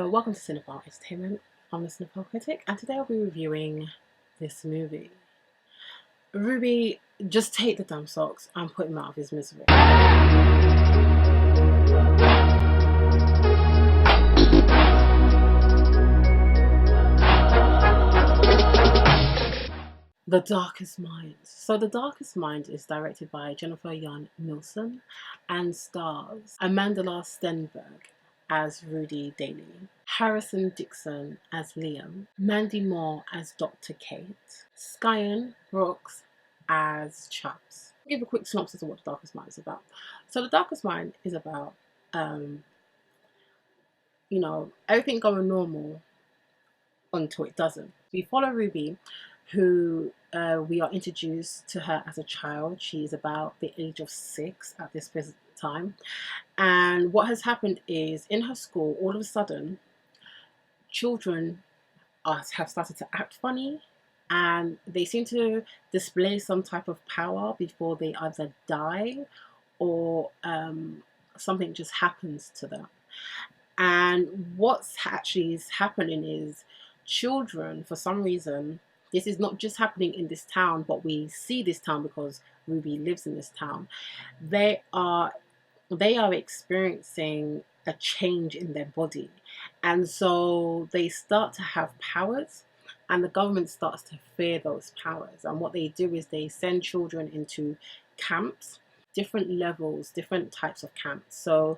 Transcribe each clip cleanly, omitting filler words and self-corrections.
Welcome to Cinephile Entertainment. I'm the Cinephile critic, and today I'll be reviewing this movie. Ruby, just take the damn socks and put him out of his misery. The Darkest Mind. So The Darkest Mind is directed by Jennifer Young Nilsson and stars Amanda Stenberg as Rudy Daly, Harrison Dixon as Liam, Mandy Moore as Dr. Kate, Skyen Brooks as Chubbs. I'll give a quick synopsis of what The Darkest Mind is about. So The Darkest Mind is about, everything going normal until it doesn't. We follow Ruby, who we are introduced to her as a child. She's about the age of 6 at this present time. And what has happened is, in her school, all of a sudden, children have started to act funny, and they seem to display some type of power before they either die or something just happens to them. And what's actually is happening is children, for some reason, this is not just happening in this town, but we see this town because Ruby lives in this town. They are experiencing a change in their body, and so they start to have powers, and the government starts to fear those powers. And what they do is they send children into camps, different levels, different types of camps. So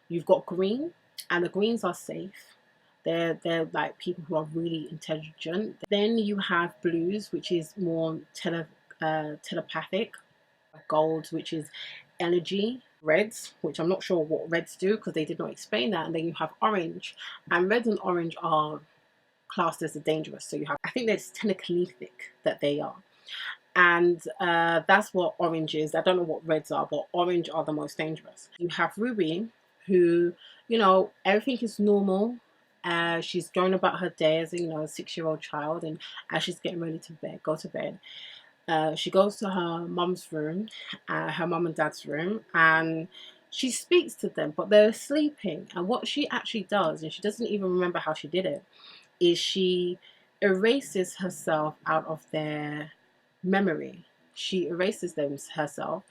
you've got green, and the greens are safe. They're like people who are really intelligent. Then you have blues, which is more telepathic. Gold, which is energy. Reds, which I'm not sure what reds do because they did not explain that. And then you have orange, and red and orange are classed as the dangerous. So you have, I think there's telekinetic that they are. And that's what orange is. I don't know what reds are, but orange are the most dangerous. You have Ruby, who, everything is normal. She's going about her day as a 6-year-old child, and as she's getting ready to go to bed, she goes to her mum's room, her mum and dad's room, and she speaks to them, but they're sleeping. And what she actually does, and she doesn't even remember how she did it, is she erases herself out of their memory. She erases them herself.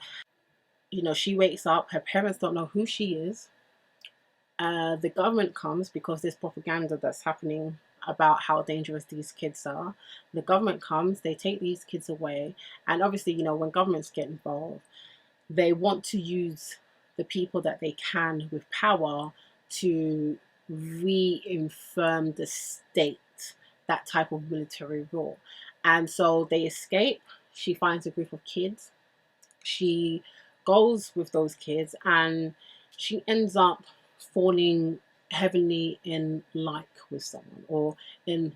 She wakes up, her parents don't know who she is. The government comes because there's propaganda that's happening about how dangerous these kids are. The government comes, they take these kids away, and obviously, when governments get involved, they want to use the people that they can with power to reaffirm the state, that type of military rule. And so they escape. She finds a group of kids. She goes with those kids, and she ends up falling heavily in like with someone, or in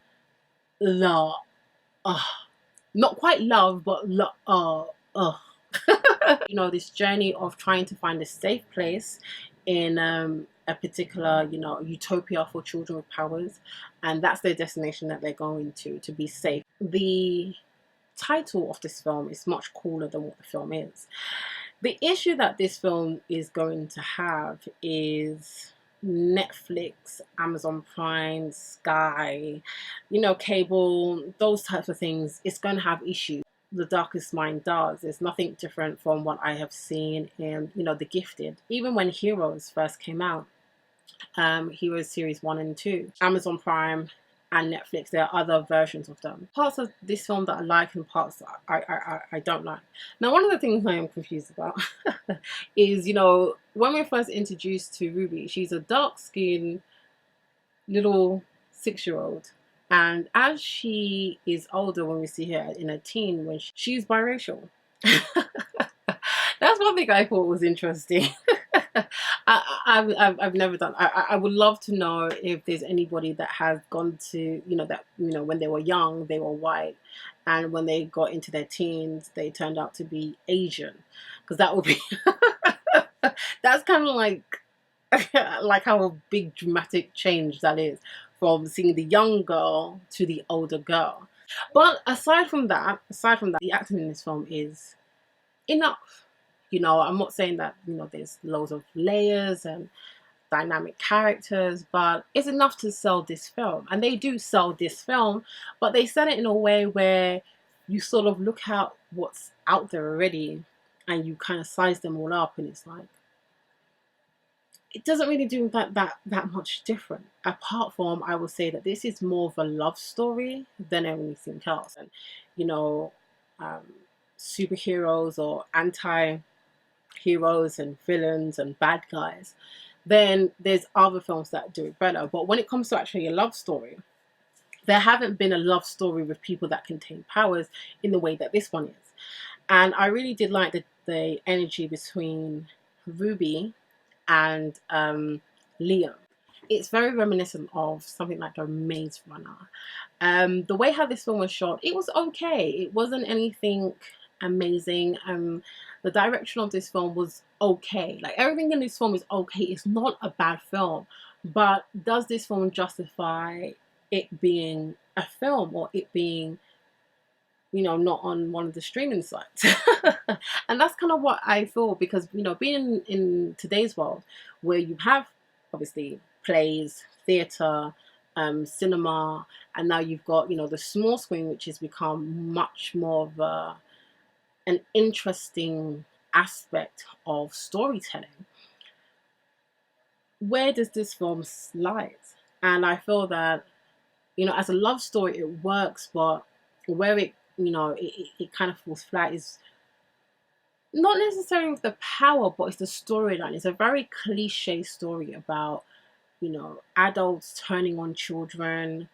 love. Not quite love, but this journey of trying to find a safe place in a particular utopia for children with powers, and that's their destination that they're going to be safe. The title of this film is much cooler than what the film is. The issue that this film is going to have is Netflix, Amazon Prime, Sky, cable, those types of things. It's going to have issues. The Darkest Mind does. It's nothing different from what I have seen in, The Gifted. Even when Heroes first came out, Heroes Series 1 and 2, Amazon Prime and Netflix, there are other versions of them. Parts of this film that I like and parts that I don't like. Now, one of the things I am confused about is, when we're first introduced to Ruby, she's a dark-skinned little 6-year-old. And as she is older, when we see her in a teen, when she's biracial. That's one thing I thought was interesting. I've never done. I would love to know if there's anybody that has gone to when they were young they were white, and when they got into their teens they turned out to be Asian, because that would be that's kind of like how a big dramatic change that is, from seeing the young girl to the older girl. But aside from that, the acting in this film is enough. I'm not saying that there's loads of layers and dynamic characters, but it's enough to sell this film. And they do sell this film, but they sell it in a way where you sort of look at what's out there already and you kind of size them all up, and it's like, it doesn't really do that much different. Apart from, I would say that this is more of a love story than anything else. And you know, um, superheroes or anti heroes and villains and bad guys, then there's other films that do it better. But when it comes to actually a love story, there haven't been a love story with people that contain powers in the way that this one is. And I really did like the energy between Ruby and Liam. It's very reminiscent of something like a Maze Runner. The way how this film was shot, it was okay. It wasn't anything amazing. The direction of this film was okay. Like, everything in this film is okay. It's not a bad film, but does this film justify it being a film, or it being, you know, not on one of the streaming sites? And that's kind of what I feel, because, you know, being in today's world where you have obviously plays, theatre, cinema, and now you've got, you know, the small screen, which has become much more of an interesting aspect of storytelling. Where does this film slide? And I feel that, you know, as a love story, it works, but where it, you know, it kind of falls flat is not necessarily with the power, but it's the storyline. It's a very cliche story about, you know, adults turning on children,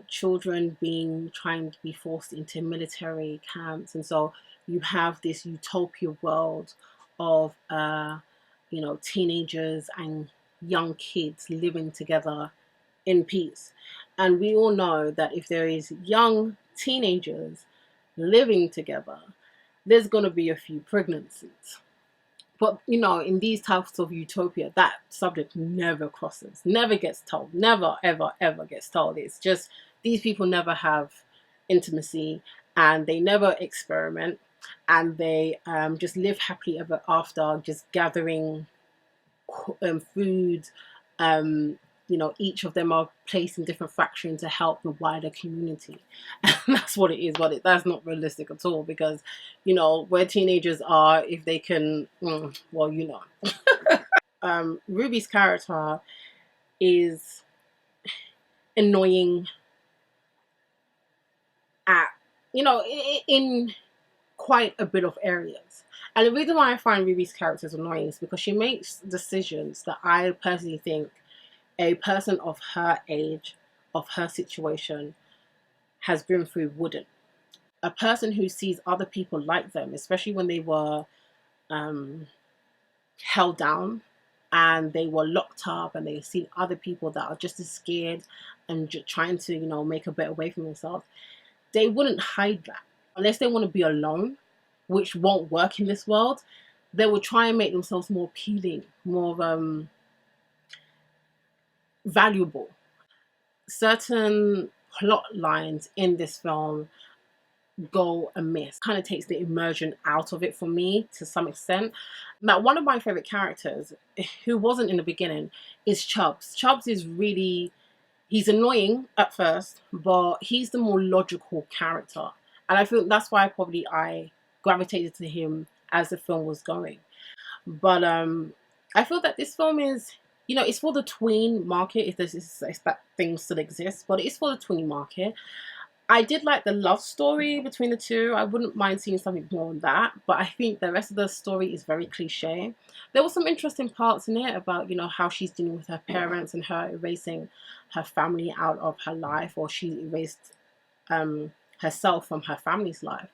children being trying to be forced into military camps, and so you have this utopia world of, you know, teenagers and young kids living together in peace. And we all know that if there is young teenagers living together, there's going to be a few pregnancies. But, you know, in these types of utopia, that subject never crosses, never gets told, never, ever, ever gets told. It's just, these people never have intimacy, and they never experiment, and they just live happily ever after, just gathering food. You know, each of them are placed in different factions to help the wider community. And that's what it is, but that's not realistic at all, because, you know, where teenagers are, if they can, well, you know. Ruby's character is annoying at, you know, in quite a bit of areas. And the reason why I find Ruby's character is annoying is because she makes decisions that I personally think a person of her age, of her situation, has been through wouldn't. A person who sees other people like them, especially when they were um, held down and they were locked up, and they see other people that are just as scared and trying to, you know, make a better way for themselves, they wouldn't hide that unless they want to be alone, which won't work in this world. They will try and make themselves more appealing, more valuable. Certain plot lines in this film go amiss. Kind of takes the immersion out of it for me to some extent. Now, one of my favorite characters, who wasn't in the beginning, is Chubbs. Chubbs is really, he's annoying at first, but he's the more logical character. And I feel that's why I gravitated to him as the film was going. But I feel that this film is, you know, it's for the tween market, if that thing still exists, but it's for the tween market. I did like the love story between the two. I wouldn't mind seeing something more on that, but I think the rest of the story is very cliche. There were some interesting parts in it about, you know, how she's dealing with her parents and her erasing her family out of her life, or she erased herself from her family's life.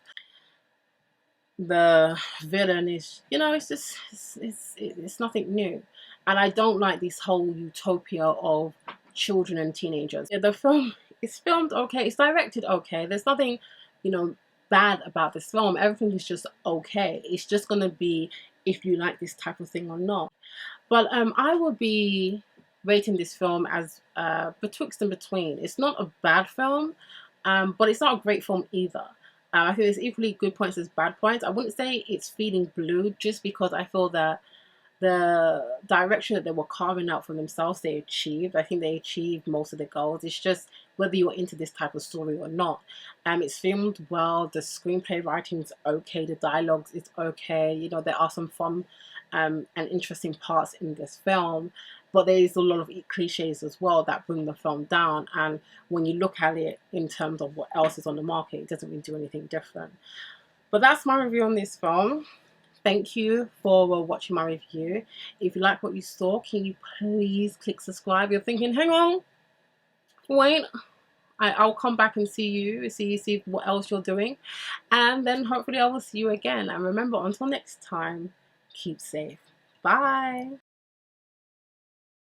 The villain is, you know, it's just, it's nothing new. And I don't like this whole utopia of children and teenagers. The film is filmed okay, it's directed okay. There's nothing, you know, bad about this film. Everything is just okay. It's just gonna be if you like this type of thing or not. But I would be rating this film as betwixt and between. It's not a bad film, but it's not a great film either. I think there's equally good points as bad points. I wouldn't say it's feeling blue, just because I feel that the direction that they were carving out for themselves, they achieved. I think they achieved most of the goals. It's just whether you're into this type of story or not. It's filmed well. The screenplay writing's okay. The dialogue is okay. You know, there are some fun and interesting parts in this film, but there is a lot of cliches as well that bring the film down. And when you look at it in terms of what else is on the market, it doesn't really do anything different. But that's my review on this film. Thank you for watching my review. If you like what you saw, can you please click subscribe? You're thinking, hang on, wait, I'll come back and see what else you're doing. And then hopefully I will see you again. And remember, until next time, keep safe. Bye.